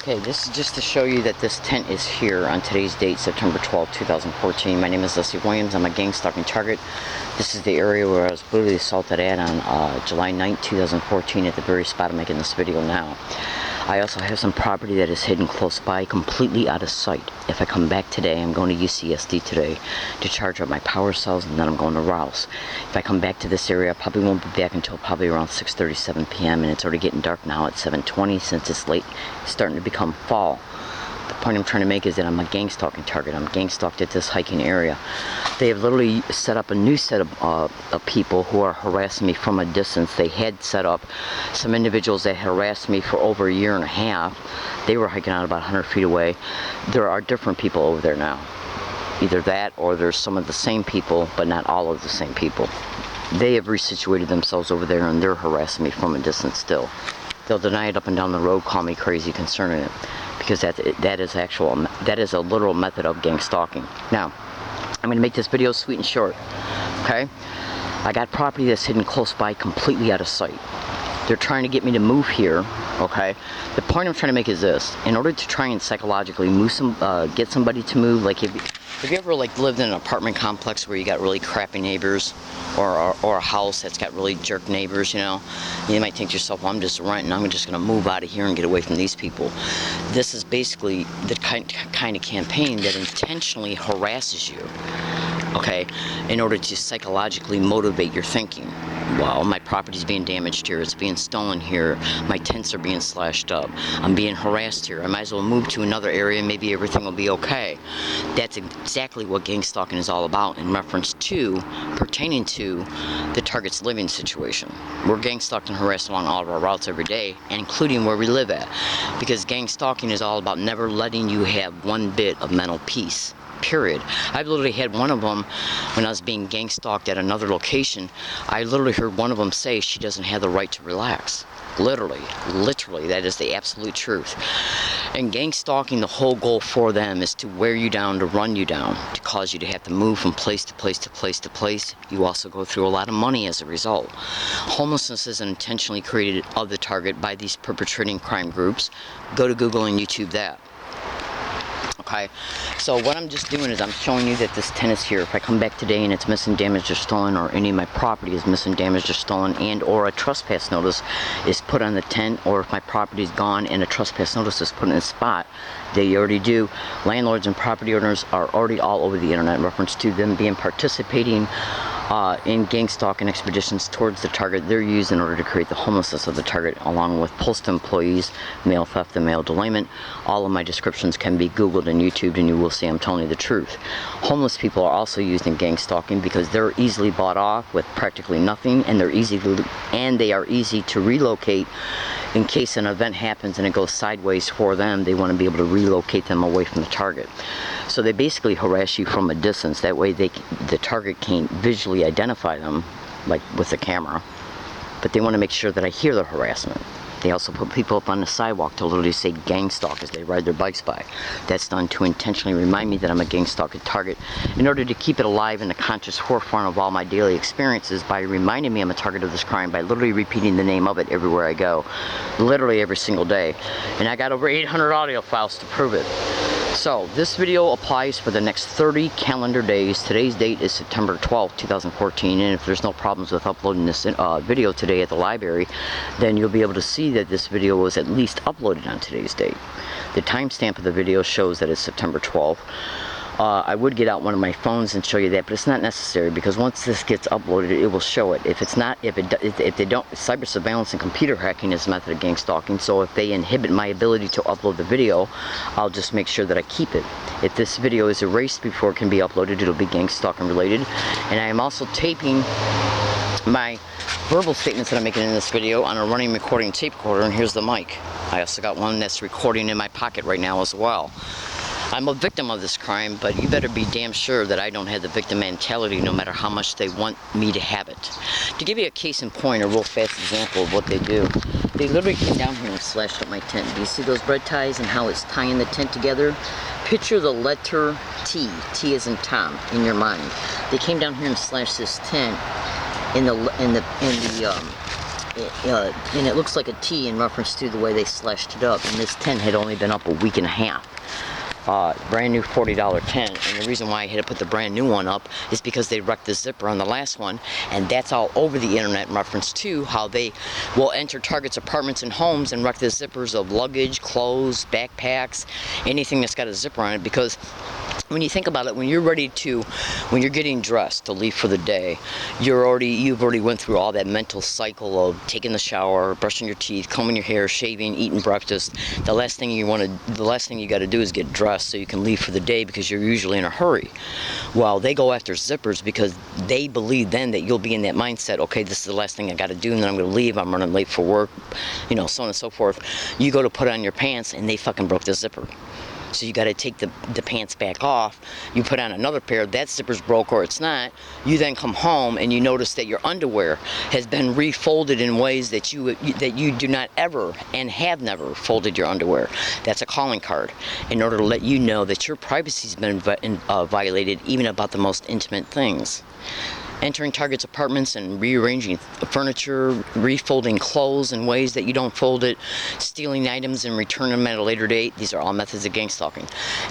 Okay, this is just to show you that this tent is here on today's date, September 12, 2014. My name is Leslie Williams. I'm a gang stalking target. This is the area where I was brutally assaulted at on July 9, 2014 at the very spot I'm making this video now. I also have some property that is hidden close by, completely out of sight. If I come back today, I'm going to UCSD today to charge up my power cells, and then I'm going to Rouse. If I come back to this area, I probably won't be back until probably around 6:37 p.m. and it's already getting dark now at 7:20 since it's late. It's starting to become fall. The point I'm trying to make is that I'm a gang stalking target. I'm gang stalked at this hiking area. They have literally set up a new set of people who are harassing me from a distance. They had set up some individuals that harassed me for over a year and a half. They were hiking out about 100 feet away. There are different people over there now. Either that or there's some of the same people, but not all of the same people. They have resituated themselves over there and they're harassing me from a distance still. They'll deny it up and down the road, call me crazy concerning it, because that is a literal method of gang stalking. Now, I'm going to make this video sweet and short, okay? I got property that's hidden close by, completely out of sight. They're trying to get me to move here, okay? The point I'm trying to make is this: in order to try and psychologically get somebody to move, like have you ever like lived in an apartment complex where you got really crappy neighbors, or a house that's got really jerk neighbors, you know? You might think to yourself, well, I'm just renting, I'm just gonna move out of here and get away from these people. This is basically the kind of campaign that intentionally harasses you, okay, in order to psychologically motivate your thinking. Well, my property's being damaged here, it's being stolen here, my tents are being slashed up, I'm being harassed here, I might as well move to another area, maybe everything will be okay. That's exactly what gang stalking is all about in reference to, pertaining to the target's living situation. We're gang stalked and harassed along all of our routes every day, including where we live at, because gang stalking is all about never letting you have one bit of mental peace. Period. I've literally had one of them when I was being gang stalked at another location. I literally heard one of them say she doesn't have the right to relax. Literally, that is the absolute truth. And gang stalking, the whole goal for them is to wear you down, to run you down, to cause you to have to move from place to place to place to place. You also go through a lot of money as a result. Homelessness is intentionally created of the target by these perpetrating crime groups. Go to Google and YouTube that. Okay, so what I'm just doing is I'm showing you that this tent is here. If I come back today and it's missing, damaged, or stolen, or any of my property is missing, damaged, or stolen, and or a trespass notice is put on the tent, or if my property is gone and a trespass notice is put in the spot, they already do. Landlords and property owners are already all over the internet in reference to them participating in gang stalking expeditions towards the target they're used in order to create the homelessness of the target, along with postal employees, mail theft, and mail delayment. All of my descriptions can be Googled and YouTubed, and you will see I'm telling you the truth. Homeless people are also used in gang stalking because they're easily bought off with practically nothing, and they are easy to relocate. In case an event happens and it goes sideways for them, they want to be able to relocate them away from the target. So they basically harass you from a distance. That way the target can't visually identify them, like with the camera. But they want to make sure that I hear the harassment. They also put people up on the sidewalk to literally say gang stalk as they ride their bikes by. That's done to intentionally remind me that I'm a gang stalking target, in order to keep it alive in the conscious forefront of all my daily experiences by reminding me I'm a target of this crime, by literally repeating the name of it everywhere I go, literally every single day. And I got over 800 audio files to prove it. So this video applies for the next 30 calendar days. Today's date is September 12th, 2014, and if there's no problems with uploading this video today at the library, then you'll be able to see that this video was at least uploaded on today's date. The timestamp of the video shows that it's September 12th. I would get out one of my phones and show you that, but it's not necessary, because once this gets uploaded, it will show it. If they don't, cyber surveillance and computer hacking is a method of gang stalking. So if they inhibit my ability to upload the video, I'll just make sure that I keep it. If this video is erased before it can be uploaded, it'll be gang stalking related. And I am also taping my verbal statements that I'm making in this video on a running recording tape recorder, and here's the mic. I also got one that's recording in my pocket right now as well. I'm a victim of this crime, but you better be damn sure that I don't have the victim mentality no matter how much they want me to have it. To give you a case in point, a real fast example of what they do, they literally came down here and slashed up my tent. Do you see those red ties and how it's tying the tent together? Picture the letter T, T as in Tom, in your mind. They came down here and slashed this tent in the and it looks like a T in reference to the way they slashed it up. And this tent had only been up a week and a half. Brand new $40 tent, and the reason why I had to put the brand new one up is because they wrecked the zipper on the last one, and that's all over the internet in reference to how they will enter targets, apartments, and homes and wreck the zippers of luggage, clothes, backpacks, anything that's got a zipper on it. Because when you think about it, when you're getting dressed to leave for the day, you've already went through all that mental cycle of taking the shower, brushing your teeth, combing your hair, shaving, eating breakfast. The last thing you got to do is get dressed so you can leave for the day, because you're usually in a hurry. Well, they go after zippers because they believe then that you'll be in that mindset, okay, this is the last thing I got to do, and then I'm going to leave, I'm running late for work, so on and so forth. You go to put on your pants and they fucking broke the zipper. So you got to take the pants back off, you put on another pair, that zipper's broke or it's not. You then come home and you notice that your underwear has been refolded in ways that you do not ever and have never folded your underwear. That's a calling card in order to let you know that your privacy's been violated, even about the most intimate things. Entering targets' apartments and rearranging furniture, refolding clothes in ways that you don't fold it, stealing items and returning them at a later date. These are all methods of gang stalking.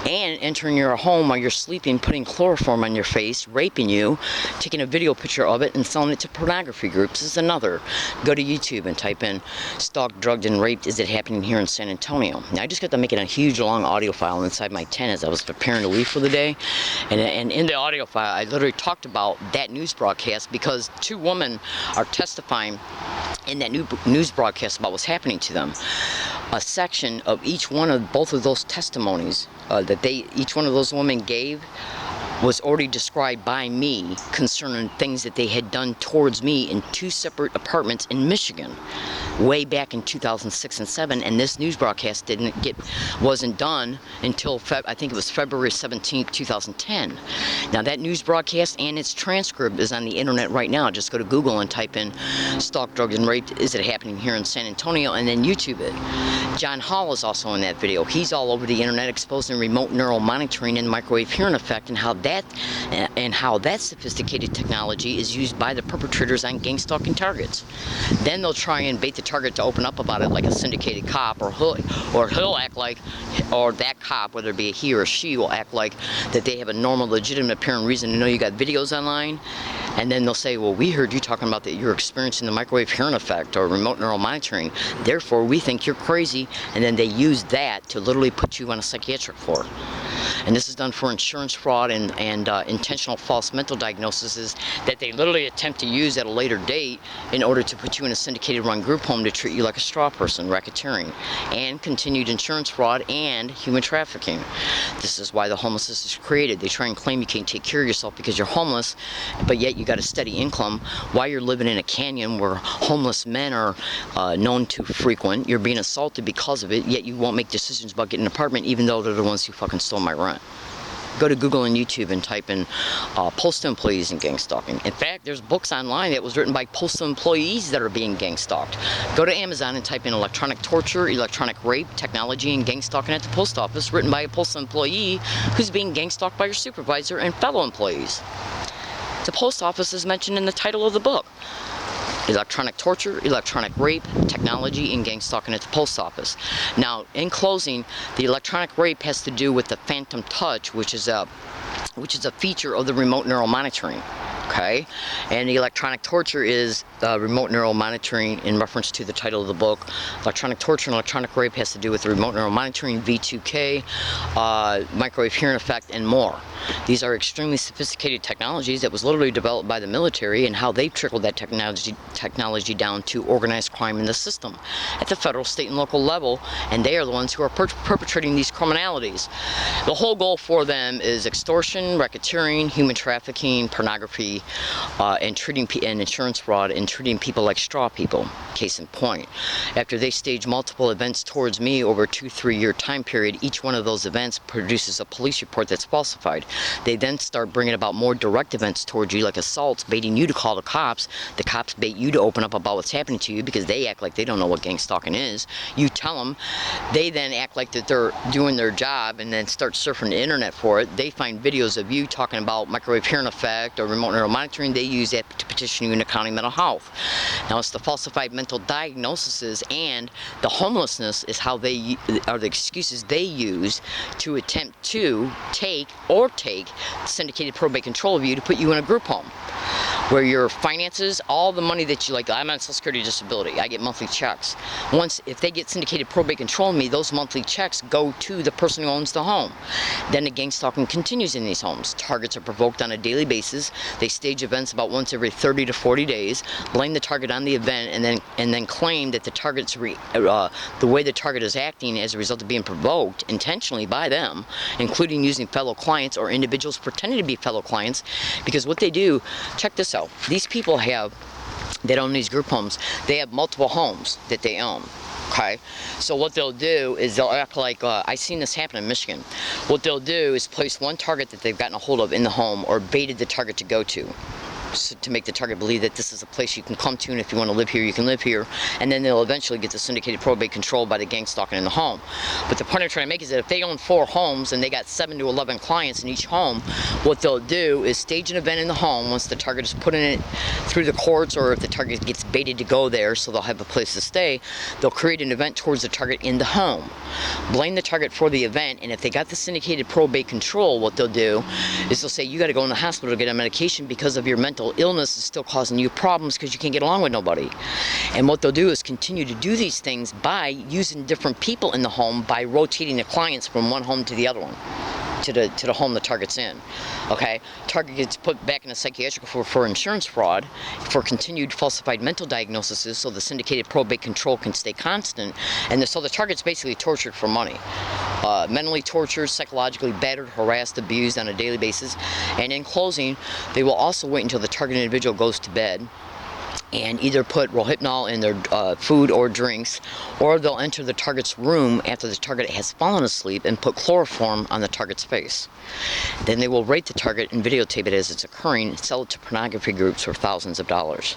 And entering your home while you're sleeping, putting chloroform on your face, raping you, taking a video picture of it and selling it to pornography groups is another. Go to YouTube and type in "stalked, drugged, and raped. Is it happening here in San Antonio?" Now, I just got to making a huge long audio file inside my tent as I was preparing to leave for the day. And in the audio file, I literally talked about that news broadcast because two women are testifying in that news broadcast about what's happening to them. A section of both of those testimonies that each one of those women gave was already described by me concerning things that they had done towards me in two separate apartments in Michigan way back in 2006 and 7, and this news broadcast wasn't done until I think it was February 17th, 2010. Now that news broadcast and its transcript is on the internet right now. Just go to Google and type in "stalked, drugged, and raped. Is it happening here in San Antonio?" and then YouTube it. John Hall is also in that video. He's all over the internet exposing remote neural monitoring and microwave hearing effect, and how that sophisticated technology is used by the perpetrators on gang stalking targets. Then they'll try and bait the target to open up about it like a syndicated cop, or he'll act like, or that cop, whether it be a he or she, will act like that they have a normal, legitimate, apparent reason to know you got videos online. And then they'll say, well, we heard you talking about that you're experiencing the microwave hearing effect or remote neural monitoring. Therefore, we think you're crazy. And then they use that to literally put you on a psychiatric floor. And this is done for insurance fraud and intentional false mental diagnoses that they literally attempt to use at a later date in order to put you in a syndicated run group home to treat you like a straw person, racketeering, and continued insurance fraud and human trafficking. This is why the homelessness is created. They try and claim you can't take care of yourself because you're homeless, but yet you got a steady income while you're living in a canyon where homeless men are known to frequent. You're being assaulted because of it, yet you won't make decisions about getting an apartment even though they're the ones who fucking stole my rent. Go to Google and YouTube and type in postal employees and gang stalking. In fact, there's books online that was written by postal employees that are being gang stalked. Go to Amazon and type in electronic torture, electronic rape, technology, and gang stalking at the post office, written by a postal employee who's being gang stalked by your supervisor and fellow employees. The post office is mentioned in the title of the book. Electronic torture, electronic rape, technology, and gang stalking at the post office. Now, in closing, the electronic rape has to do with the phantom touch, which is a feature of the remote neural monitoring. Okay, and the electronic torture is remote neural monitoring in reference to the title of the book. Electronic torture and electronic rape has to do with the remote neural monitoring, V2K, microwave hearing effect, and more. These are extremely sophisticated technologies that was literally developed by the military, and how they've trickled that technology down to organized crime in the system at the federal, state, and local level, and they are the ones who are perpetrating these criminalities. The whole goal for them is extortion, racketeering, human trafficking, pornography, and insurance fraud, and treating people like straw people. Case in point, after they stage multiple events towards me over a 2-3 year time period, each one of those events produces a police report that's falsified. They then start bringing about more direct events towards you, like assaults, baiting you to call the cops. The cops bait you to open up about what's happening to you because they act like they don't know what gang stalking is. You tell them. They then act like that they're doing their job and then start surfing the internet for it. They find videos of you talking about microwave hearing effect or remote neural monitoring, they use that to petition you into county mental health. Now, it's the falsified mental diagnoses and the homelessness is how they are the excuses they use to attempt to take syndicated probate control of you to put you in a group home, where your finances, all the money that you, like, I'm on Social Security disability, I get monthly checks. If they get syndicated probate control of me, those monthly checks go to the person who owns the home. Then the gang stalking continues in these homes. Targets are provoked on a daily basis. They stage events about once every 30 to 40 days, blame the target on the event, and then claim that the target's the way the target is acting as a result of being provoked intentionally by them, including using fellow clients or individuals pretending to be fellow clients, because what they do, check this out, these people that own these group homes, they have multiple homes that they own. Okay, so what they'll do is they'll act like, I've seen this happen in Michigan. What they'll do is place one target that they've gotten a hold of in the home, or baited the target to go to make the target believe that this is a place you can come to, and if you want to live here, you can live here, and then they'll eventually get the syndicated probate control by the gang stalking in the home. But the point I'm trying to make is that if they own 4 homes and they got 7 to 11 clients in each home, what they'll do is stage an event in the home once the target is put in it through the courts, or if the target gets baited to go there so they'll have a place to stay, they'll create an event towards the target in the home, blame the target for the event, and if they got the syndicated probate control, what they'll do is they'll say, you got to go in the hospital to get a medication because of your mental illness is still causing you problems because you can't get along with nobody. And what they'll do is continue to do these things by using different people in the home, by rotating the clients from one home to the other one, to the home the target's in. Okay, target gets put back in a psychiatric for insurance fraud, for continued falsified mental diagnoses, so the syndicated probate control can stay constant, and so the target's basically tortured for money. Mentally tortured, psychologically battered, harassed, abused on a daily basis. And in closing, they will also wait until the target individual goes to bed and either put Rohypnol in their food or drinks, or they'll enter the target's room after the target has fallen asleep and put chloroform on the target's face. Then they will rape the target and videotape it as it's occurring and sell it to pornography groups for thousands of dollars.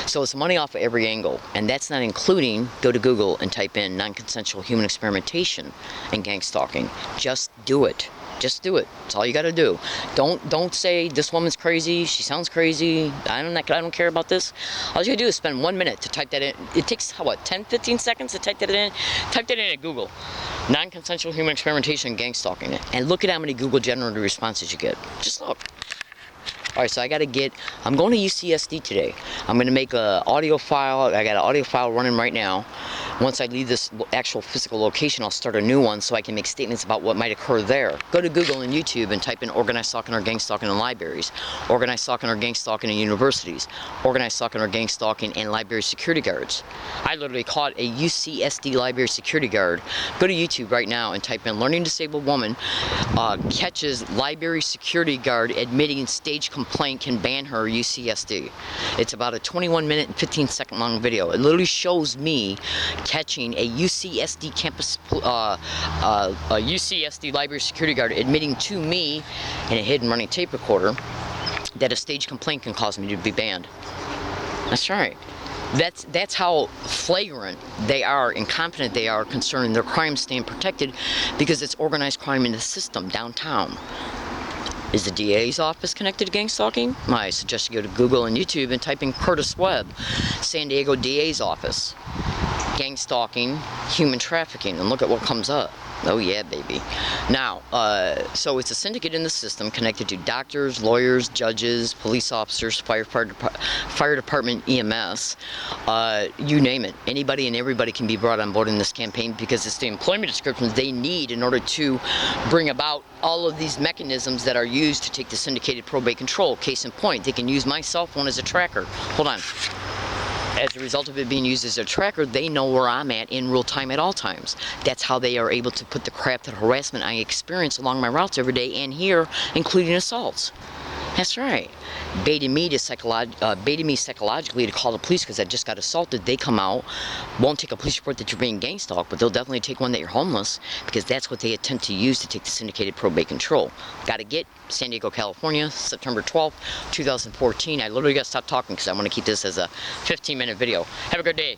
So it's money off of every angle, and that's not including, go to Google and type in non-consensual human experimentation and gang stalking. Just do it. Just do it. That's all you got to do. Don't say this woman's crazy. She sounds crazy. I don't care about this. All you got to do is spend 1 minute to type that in. It takes what, 10-15 seconds to type that in. Type that in at Google. Non-consensual human experimentation and gang stalking, and look at how many Google generated responses you get. Just look. Alright, so I'm going to UCSD today. I'm going to make an audio file. I got an audio file running right now. Once I leave this actual physical location, I'll start a new one so I can make statements about what might occur there. Go to Google and YouTube and type in organized stalking or gang stalking in libraries, organized stalking or gang stalking in universities, organized stalking or gang stalking and library security guards. I literally caught a UCSD library security guard. Go to YouTube right now and type in learning disabled woman catches library security guard admitting stage complaint can ban her UCSD. It's about a 21-minute and 15-second long video. It literally shows me catching a UCSD campus, a UCSD library security guard admitting to me in a hidden running tape recorder that a stage complaint can cause me to be banned. That's right. That's how flagrant they are, incompetent they are concerning their crime staying protected, because it's organized crime in the system downtown. Is the DA's office connected to gang stalking? I suggest you go to Google and YouTube and type in Curtis Webb, San Diego DA's office, gang stalking, human trafficking, and look at what comes up. Oh yeah, baby. Now, so it's a syndicate in the system connected to doctors, lawyers, judges, police officers, fire department, EMS, you name it. Anybody and everybody can be brought on board in this campaign, because it's the employment descriptions they need in order to bring about all of these mechanisms that are used to take the syndicated probate control. Case in point, they can use my cell phone as a tracker. Hold on. As a result of it being used as a tracker, they know where I'm at in real time at all times. That's how they are able to put the crap and harassment I experience along my routes every day and here, including assaults. That's right. Baiting me psychologically to call the police because I just got assaulted. They come out, won't take a police report that you're being gang stalked, but they'll definitely take one that you're homeless, because that's what they attempt to use to take the syndicated probate control. Gotta get San Diego, California, September 12th, 2014. I literally gotta stop talking because I want to keep this as a 15-minute video. Have a good day.